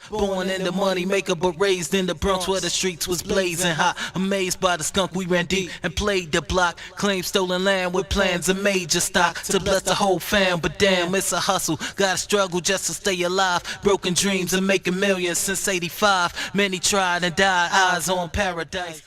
Born in the money maker, but raised in the Bronx where the streets was blazing hot. Amazed by the skunk, we ran deep and played the block. Claimed stolen land with plans of major stock to bless the whole fam. But damn, it's a hustle. Gotta struggle just to stay alive. Broken dreams of making millions since '85. Many tried and died, eyes on paradise.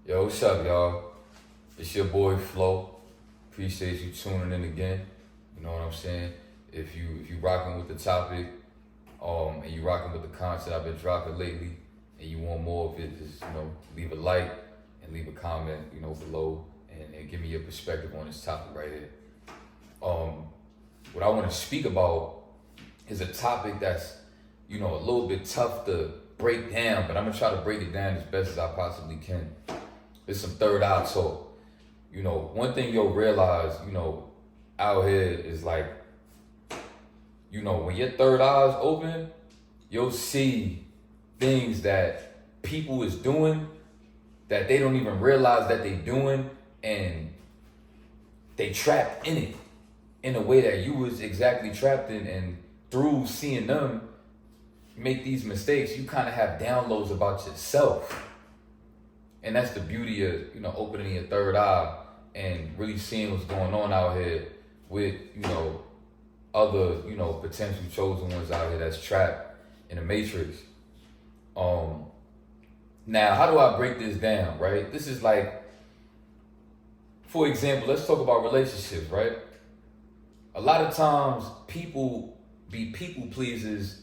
Yo, what's up, y'all? It's your boy Flo. Appreciate you tuning in again. You know what I'm saying? If you rocking with the topic, and you rocking with the content I've been dropping lately, and you want more of it, just leave a like and leave a comment, below, and give me your perspective on this topic right here. What I want to speak about is a topic that's a little bit tough to break down, but I'm gonna try to break it down as best as I possibly can. It's some third eye talk. One thing you'll realize, out here is like, when your third eye is open, you'll see things that people is doing that they don't even realize that they doing, and they trapped in it in a way that you was exactly trapped in, and through seeing them make these mistakes, you kind of have downloads about yourself. And that's the beauty of, opening your third eye and really seeing what's going on out here with, other, potential chosen ones out here that's trapped in a matrix. Now, how do I break this down, right? This is like, for example, let's talk about relationships, right? A lot of times people be people pleasers,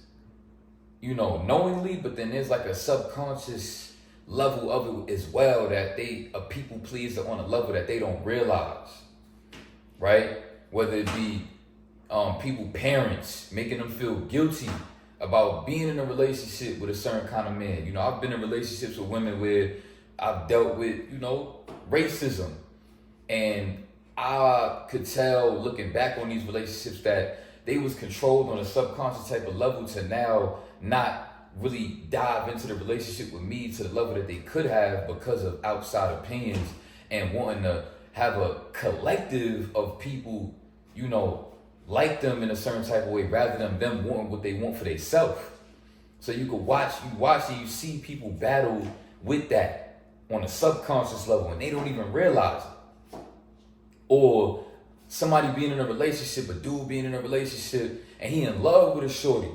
knowingly, but then there's like a subconscious level of it as well, that they a people pleaser on a level that they don't realize, right? Whether it be people, parents, making them feel guilty about being in a relationship with a certain kind of man. I've been in relationships with women where I've dealt with, racism. And I could tell looking back on these relationships that they was controlled on a subconscious type of level to now not really dive into the relationship with me to the level that they could have because of outside opinions and wanting to have a collective of people, like them in a certain type of way rather than them wanting what they want for themselves. So you watch and you see people battle with that on a subconscious level and they don't even realize it. Or somebody being in a relationship, a dude being in a relationship and he in love with a shorty,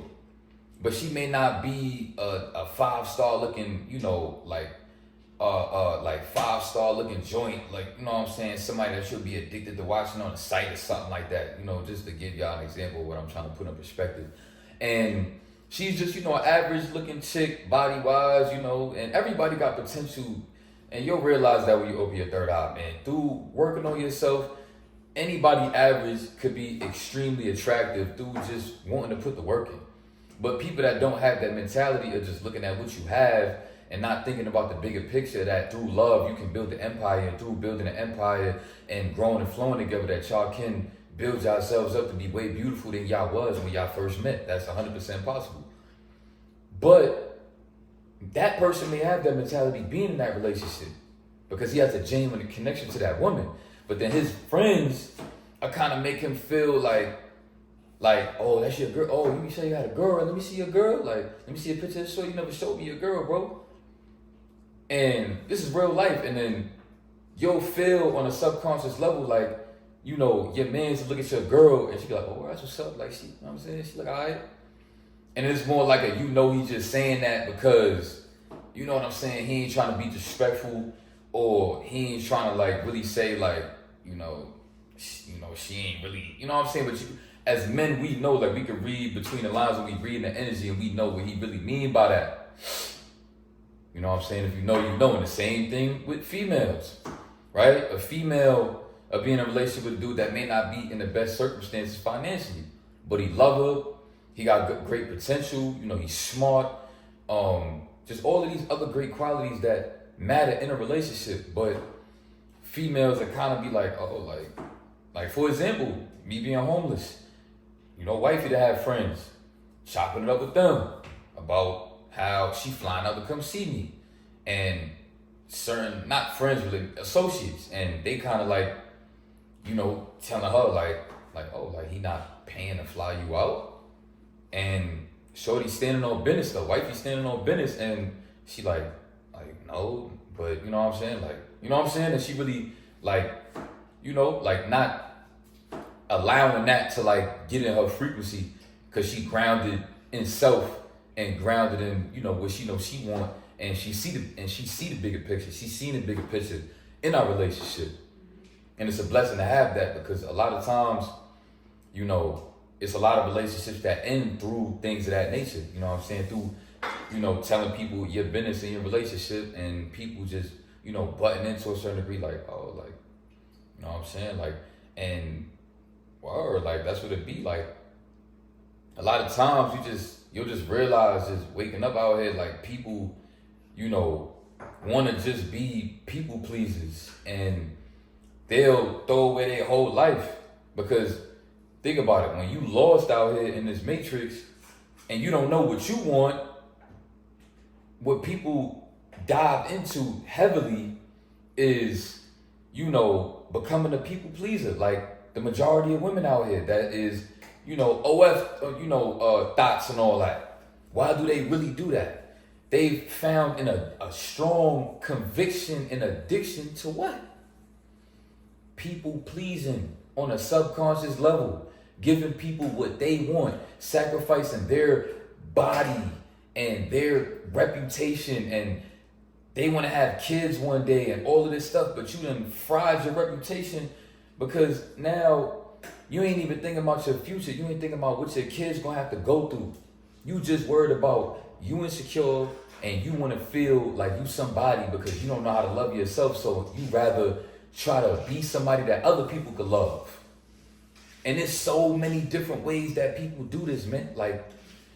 but she may not be a 5-star looking, like 5-star looking joint, like, what I'm saying, somebody that should be addicted to watching on a site or something like that, just to give y'all an example of what I'm trying to put in perspective. And she's just, an average looking chick, body wise, and everybody got potential. And you'll realize that when you open your third eye, man. Through working on yourself, anybody average could be extremely attractive through just wanting to put the work in. But people that don't have that mentality of just looking at what you have and not thinking about the bigger picture, that through love you can build the empire, and through building an empire and growing and flowing together, that y'all can build yourselves up to be way beautiful than y'all was when y'all first met. That's 100% possible. But that person may have that mentality being in that relationship because he has a genuine connection to that woman. But then his friends are kind of make him feel like, oh, that's your girl. Oh, let me show you how to girl. Let me see your girl. Like, let me see a picture of the show. You never showed me your girl, bro. And this is real life. And then you'll feel on a subconscious level like, your man's look at your girl and she be like, oh, that's what's up. Like, she, what I'm saying? She like, all right. And it's more like he's just saying that because, you know what I'm saying? He ain't trying to be disrespectful, or he ain't trying to like really say like, she ain't really, you know what I'm saying? But as men, we know, like, we can read between the lines and we read the energy and we know what he really mean by that. You know what I'm saying? If you know, you know. And the same thing with females, right? A female being in a relationship with a dude that may not be in the best circumstances financially, but he love her, he got great potential, he's smart, just all of these other great qualities that matter in a relationship. But females are kind of be like, oh, like for example, me being homeless, wifey to have friends, chopping it up with them about how she flying out to come see me, and certain, not friends, really associates, and they kind of like, telling her like, oh, like he not paying to fly you out, and shorty standing on business though, wifey standing on business, and she like no, but you know what I'm saying, like, you know what I'm saying, and she really like, you know, like not allowing that to like get in her frequency, because she grounded in self and grounded in, you know, what she knows she want, and she see the bigger picture. She's seen the bigger picture in our relationship, and it's a blessing to have that, because a lot of times, you know, it's a lot of relationships that end through things of that nature. You know what I'm saying? Through, you know, telling people your business in your relationship, and people just, you know, butting into a certain degree, like, oh, like, you know what I'm saying? Like, and, or like, that's what it be like. A lot of times you'll just realize, just waking up out here, like, people, you know, want to just be people pleasers, and they'll throw away their whole life. Because think about it, when you lost out here in this matrix and you don't know what you want, what people dive into heavily is, you know, becoming a people pleaser. Like the majority of women out here, that is, you know, thoughts and all that. Why do they really do that? They've found in a strong conviction and addiction to what? People pleasing on a subconscious level, giving people what they want, sacrificing their body and their reputation, and they want to have kids one day and all of this stuff, but you done fried your reputation, because now you ain't even thinking about your future. You ain't thinking about what your kids gonna have to go through. You just worried about you insecure, and you want to feel like you somebody because you don't know how to love yourself, so you rather try to be somebody that other people could love. And there's so many different ways that people do this, man. Like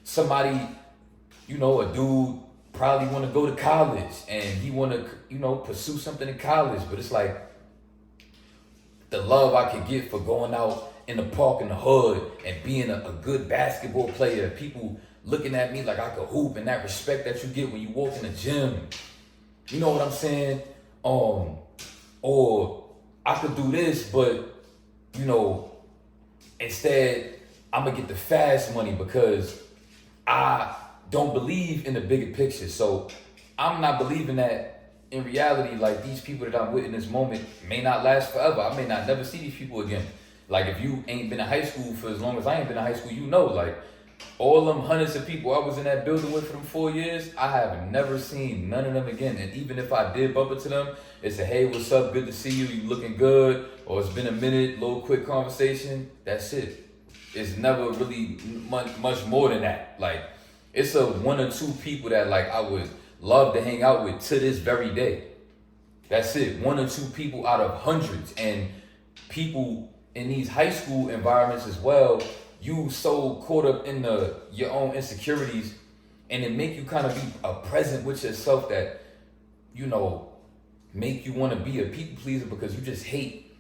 somebody, you know, a dude probably want to go to college and he want to, you know, pursue something in college, but it's like the love I could get for going out in the park in the hood and being a good basketball player, people looking at me like I could hoop, and that respect that you get when you walk in the gym. You know what I'm saying? Or I could do this, but, you know, instead I'm gonna get the fast money because I don't believe in the bigger picture. So I'm not believing that in reality, like these people that I'm with in this moment may not last forever. I may not never see these people again. Like if you ain't been in high school for as long as I ain't been in high school, you know, like all them hundreds of people I was in that building with for them 4 years, I have never seen none of them again. And even if I did bump into them, it's a, hey, what's up? Good to see you. You looking good? Or it's been a minute, little quick conversation. That's it. It's never really much more than that. Like it's a one or two people that like I would love to hang out with to this very day. That's it. One or two people out of hundreds. And people in these high school environments as well, you so caught up in your own insecurities, and it make you kind of be present with yourself that, you know, make you want to be a people pleaser, because you just hate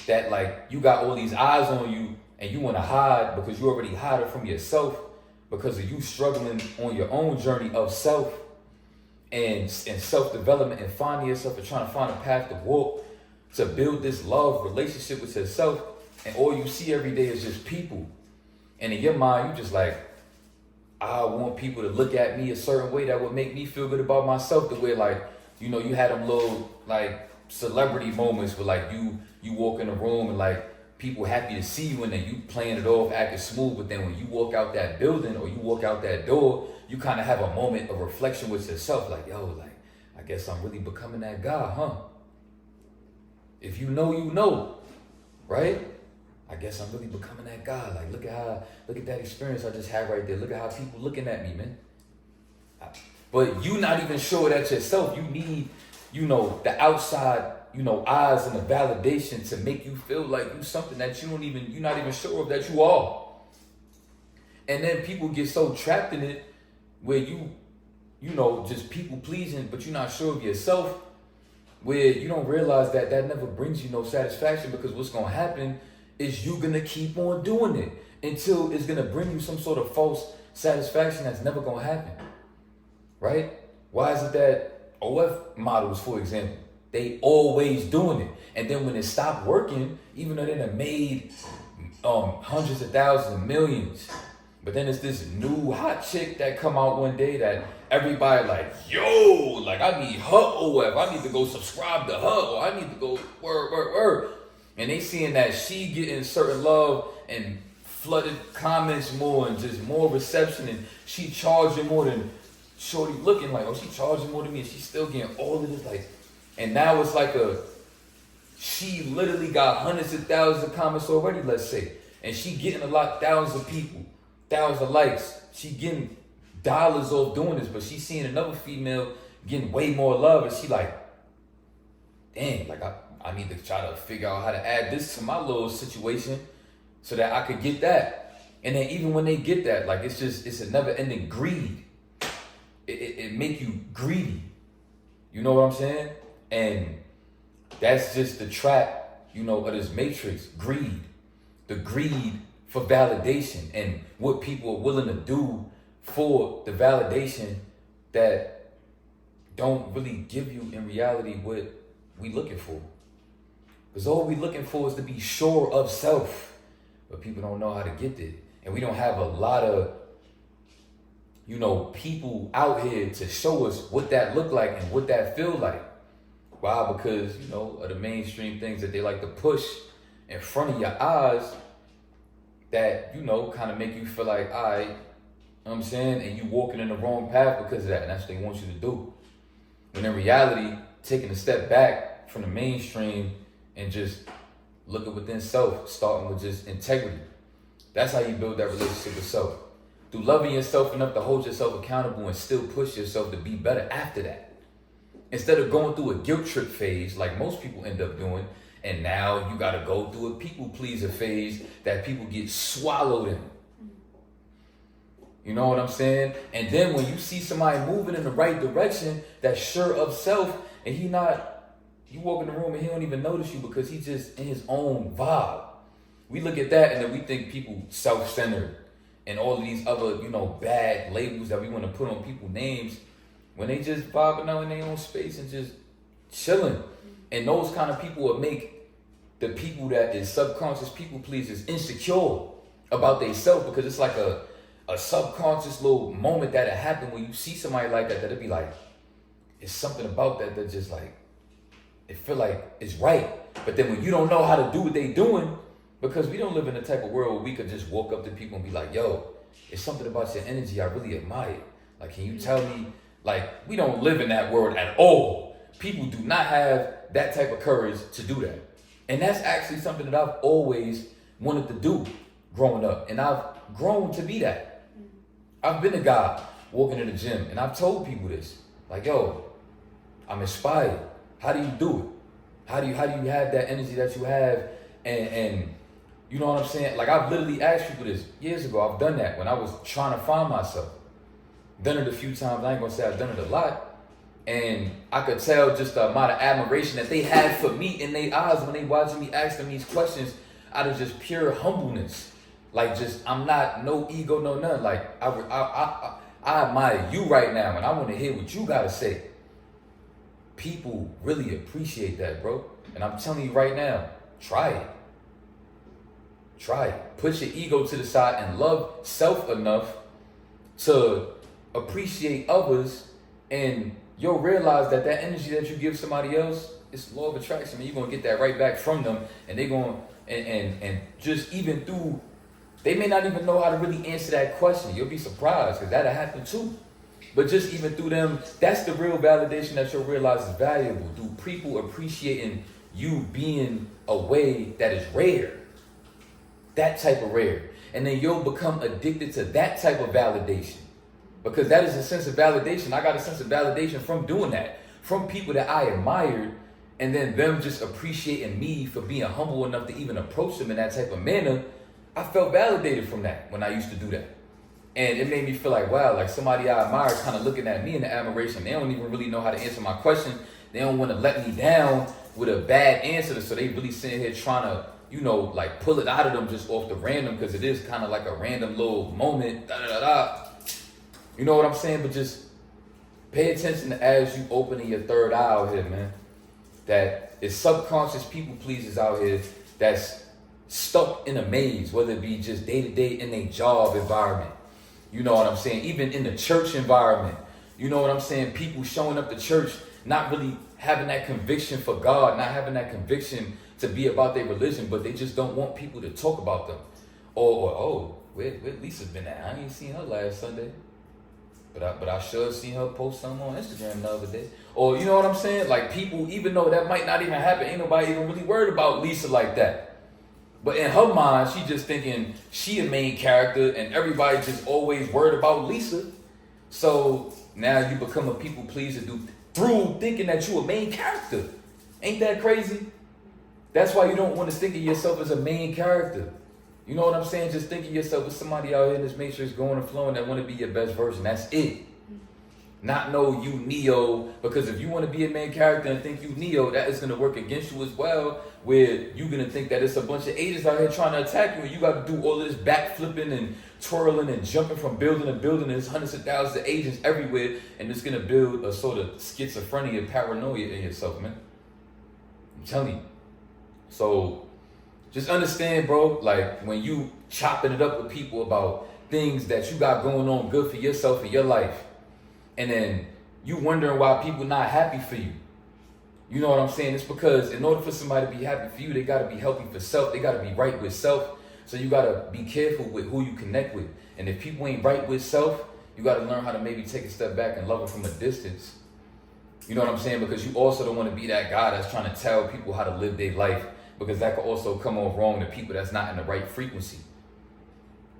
that like you got all these eyes on you and you want to hide because you already hide it from yourself because of you struggling on your own journey of self and self-development and finding yourself and trying to find a path to walk to build this love relationship with yourself, and all you see every day is just people. And in your mind, you just like, I want people to look at me a certain way that would make me feel good about myself. The way like, you know, you had them little like celebrity moments where like you walk in the room and like people happy to see you, and then you playing it off, acting smooth. But then when you walk out that building or you walk out that door, you kind of have a moment of reflection with yourself. Like, yo, like, I guess I'm really becoming that guy, huh? If you know, you know, right? I guess I'm really becoming that guy. Like, look at that experience I just had right there. Look at how people looking at me, man. But you not even sure that yourself. You need, you know, the outside, you know, eyes and the validation to make you feel like you something that you're not even sure of that you are. And then people get so trapped in it where you know, just people pleasing, but you're not sure of yourself, where you don't realize that never brings you no satisfaction, because what's going to happen is you're going to keep on doing it until it's going to bring you some sort of false satisfaction that's never going to happen, right? Why is it that OF models, for example, they always doing it, and then when it stopped working, even though they done made hundreds of thousands and millions, But then it's this new hot chick that come out one day that everybody like, yo, like I need her OF. I need to go subscribe to her, or I need to go word. And they seeing that she getting certain love and flooded comments more and just more reception, and she charging more than shorty looking like, oh, she charging more than me, and she's still getting all of this, like, and now it's like she literally got hundreds of thousands of comments already, let's say, and she getting a lot, thousands of people, thousands of likes, she getting dollars off doing this, but she seeing another female getting way more love, and she like, dang, like I need to try to figure out how to add this to my little situation so that I could get that. And then even when they get that, like it's a never ending greed. It make you greedy. You know what I'm saying? And that's just the trap, you know, of this matrix, greed. The greed for validation and what people are willing to do for the validation that don't really give you in reality what we looking for. Because all we looking for is to be sure of self. But people don't know how to get there. And we don't have a lot of, you know, people out here to show us what that look like and what that feel like. Why? Because, you know, of the mainstream things that they like to push in front of your eyes that, you know, kind of make you feel like, all right, you know what I'm saying? And you walking in the wrong path because of that. And that's what they want you to do. When in reality, taking a step back from the mainstream and just looking within self, starting with just integrity. That's how you build that relationship with self. Through loving yourself enough to hold yourself accountable and still push yourself to be better after that. Instead of going through a guilt trip phase like most people end up doing, and now you gotta go through a people pleaser phase that people get swallowed in. You know what I'm saying? And then when you see somebody moving in the right direction, that's sure of self, and you walk in the room and he don't even notice you because he just in his own vibe. We look at that and then we think people self-centered and all of these other, you know, bad labels that we want to put on people's names when they just vibing out in their own space and just chilling. And those kind of people will make the people that is subconscious people pleasers insecure about themselves, because it's like a subconscious little moment that'll happen when you see somebody like that, that'll be like, it's something about that just like, it feel like it's right. But then when you don't know how to do what they doing, because we don't live in the type of world where we could just walk up to people and be like, yo, it's something about your energy I really admire. Like, can you tell me? Like, we don't live in that world at all. People do not have that type of courage to do that. And that's actually something that I've always wanted to do growing up. And I've grown to be that. I've been a guy walking in the gym and I've told people this. Like, yo, I'm inspired. How do you do it? How do you have that energy that you have? And you know what I'm saying? Like, I've literally asked people this years ago. I've done that when I was trying to find myself. Done it a few times. I ain't gonna say I've done it a lot. And I could tell just the amount of admiration that they had for me in their eyes when they watching me ask them these questions out of just pure humbleness. Like, just, I'm not, no ego, no none. Like, I admire you right now and I want to hear what you gotta say. People really appreciate that, bro. And I'm telling you right now, try it. Try it. Put your ego to the side and love self enough to appreciate others, and you'll realize that energy that you give somebody else, it's law of attraction, and you're going to get that right back from them, and they're going to, and just even through, they may not even know how to really answer that question. You'll be surprised, because that'll happen too. But just even through them, that's the real validation that you'll realize is valuable. Through people appreciating you being a way that is rare. That type of rare. And then you'll become addicted to that type of validation. Because that is a sense of validation. I got a sense of validation from doing that. From people that I admired, and then them just appreciating me for being humble enough to even approach them in that type of manner. I felt validated from that when I used to do that. And it made me feel like, wow, like somebody I admire kind of looking at me in the admiration. They don't even really know how to answer my question. They don't want to let me down with a bad answer. So they really sitting here trying to, you know, like pull it out of them just off the random, because it is kind of like a random little moment. You know what I'm saying? But just pay attention as you opening your third eye out here, man. That it's subconscious people pleasers out here that's stuck in a maze, whether it be just day to day in a job environment. You know what I'm saying? Even in the church environment, you know what I'm saying? People showing up to church, not really having that conviction for God, not having that conviction to be about their religion, but they just don't want people to talk about them. Or oh, where Lisa been at? I ain't seen her last Sunday. But I sure seen her post something on Instagram the other day. Or you know what I'm saying? Like people, even though that might not even happen, ain't nobody even really worried about Lisa like that. But in her mind, she just thinking she a main character and everybody just always worried about Lisa. So now you become a people pleaser through thinking that you a main character. Ain't that crazy? That's why you don't want to think of yourself as a main character. You know what I'm saying? Just think of yourself as somebody out here that's make sure it's going and flowing that want to be your best version. That's it. Not know you Neo, because if you want to be a main character and think you Neo, that is going to work against you as well, where you're going to think that it's a bunch of agents out here trying to attack you and you got to do all of this backflipping and twirling and jumping from building to building and there's hundreds of thousands of agents everywhere and it's going to build a sort of schizophrenia, paranoia in yourself, man. I'm telling you. So just understand, bro, like when you chopping it up with people about things that you got going on good for yourself and your life, and then you wondering why people not happy for you. You know what I'm saying? It's because in order for somebody to be happy for you, they got to be healthy for self. They got to be right with self. So you got to be careful with who you connect with. And if people ain't right with self, you got to learn how to maybe take a step back and love them from a distance. You know what I'm saying? Because you also don't want to be that guy that's trying to tell people how to live their life, because that could also come off wrong to people that's not in the right frequency.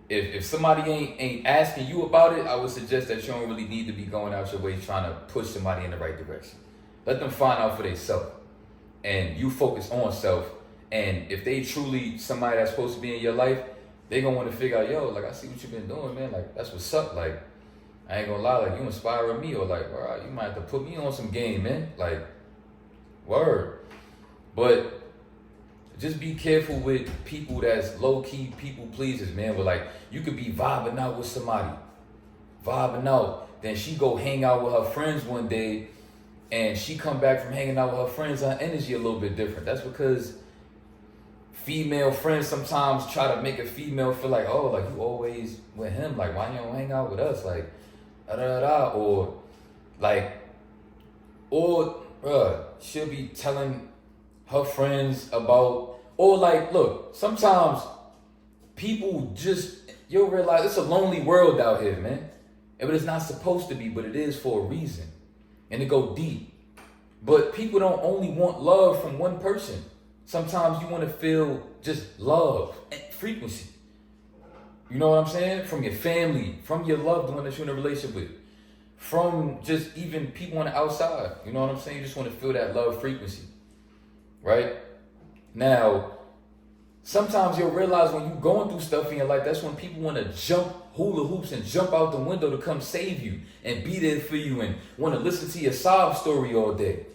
If somebody ain't asking you about it, I would suggest that you don't really need to be going out your way trying to push somebody in the right direction. Let them find out for themselves. And you focus on self. And if they truly somebody that's supposed to be in your life, they gonna want to figure out, yo, like, I see what you've been doing, man. Like, that's what's up. Like, I ain't gonna lie, like, you inspiring me, or like, all right, you might have to put me on some game, man. Like, word. But just be careful with people that's low-key people pleasers, man. But like, you could be vibing out with somebody. Vibing out. Then she go hang out with her friends one day, and she come back from hanging out with her friends, her energy a little bit different. That's because female friends sometimes try to make a female feel like, oh, like you always with him. Like, why you don't hang out with us? Like, da-da-da-da. Or like, or she'll be telling her friends about, or like, look, sometimes people just, you'll realize it's a lonely world out here, man. But it's not supposed to be, but it is for a reason. And it go deep. But people don't only want love from one person. Sometimes you want to feel just love and frequency. You know what I'm saying? From your family, from your loved one that you're in a relationship with, from just even people on the outside. You know what I'm saying? You just want to feel that love frequency. Right? Now, sometimes you'll realize when you're going through stuff in your life, that's when people want to jump hula hoops and jump out the window to come save you and be there for you and want to listen to your sob story all day.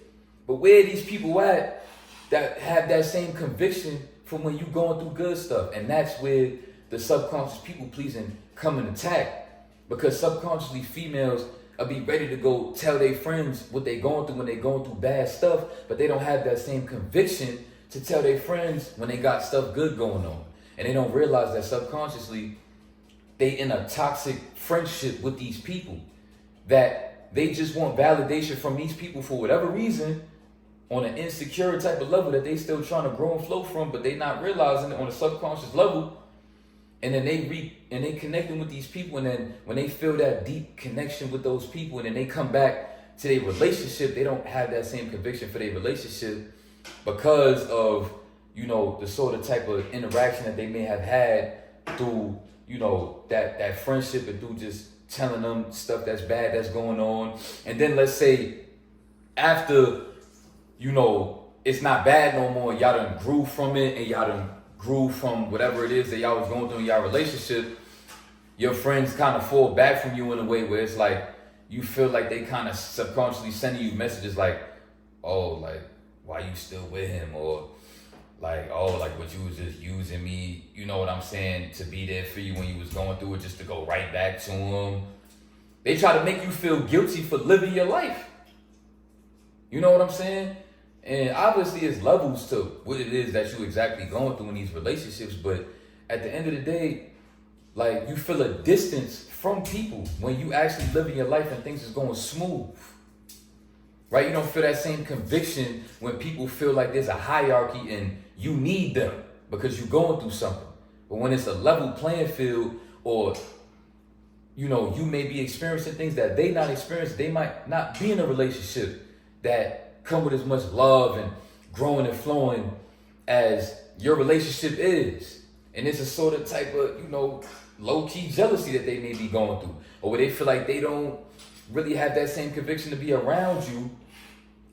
But where are these people at that have that same conviction from when you're going through good stuff? And that's where the subconscious people pleasing come and attack. Because subconsciously females will be ready to go tell their friends what they're going through when they're going through bad stuff, but they don't have that same conviction to tell their friends when they got stuff good going on. And they don't realize that subconsciously they in a toxic friendship with these people, that they just want validation from these people for whatever reason on an insecure type of level that they still trying to grow and flow from, but they not realizing it on a subconscious level. And then they connecting with these people, and then when they feel that deep connection with those people, and then they come back to their relationship, they don't have that same conviction for their relationship because of, you know, the sort of type of interaction that they may have had through, you know, that friendship, and through just telling them stuff that's bad that's going on. And then let's say after, you know, it's not bad no more, y'all done grew from it, and y'all done grew from whatever it is that y'all was going through in y'all relationship, your friends kind of fall back from you in a way where it's like, you feel like they kind of subconsciously sending you messages like, oh, like, why you still with him? Or like, oh, like, what, you was just using me, you know what I'm saying, to be there for you when you was going through it, just to go right back to him. They try to make you feel guilty for living your life. You know what I'm saying? And obviously it's levels to what it is that you exactly going through in these relationships, but at the end of the day, like you feel a distance from people when you actually living your life and things is going smooth. Right? You don't feel that same conviction when people feel like there's a hierarchy and you need them because you're going through something. But when it's a level playing field, or you know, you may be experiencing things that they not experiencing, they might not be in a relationship that come with as much love and growing and flowing as your relationship is. And it's a sort of type of, you know, low-key jealousy that they may be going through, or where they feel like they don't really have that same conviction to be around you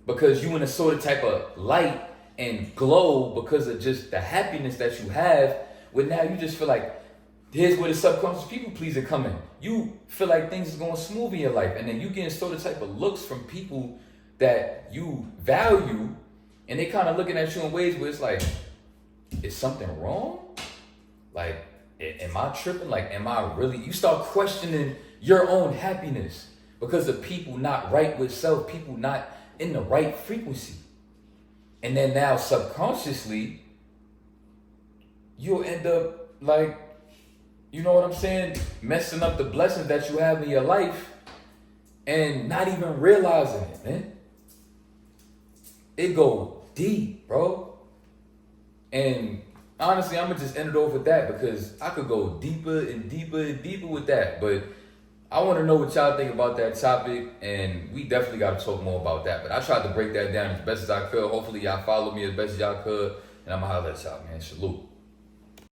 because you in a sort of type of light and glow because of just the happiness that you have, where now you just feel like here's where the subconscious people pleaser come in. You feel like things is going smooth in your life, and then you getting sort of type of looks from people that you value, and they kind of looking at you in ways where it's like, is something wrong? Like, am I tripping? Like, am I really? You start questioning your own happiness because of people not right with self, people not in the right frequency. And then now subconsciously, you'll end up like, you know what I'm saying, messing up the blessings that you have in your life and not even realizing it, man. It go deep, bro. And honestly, I'm gonna just end it off with that because I could go deeper and deeper and deeper with that. But I want to know what y'all think about that topic, and we definitely got to talk more about that. But I tried to break that down as best as I could. Hopefully y'all follow me as best as y'all could, and I'm gonna holler at y'all, man. Salute.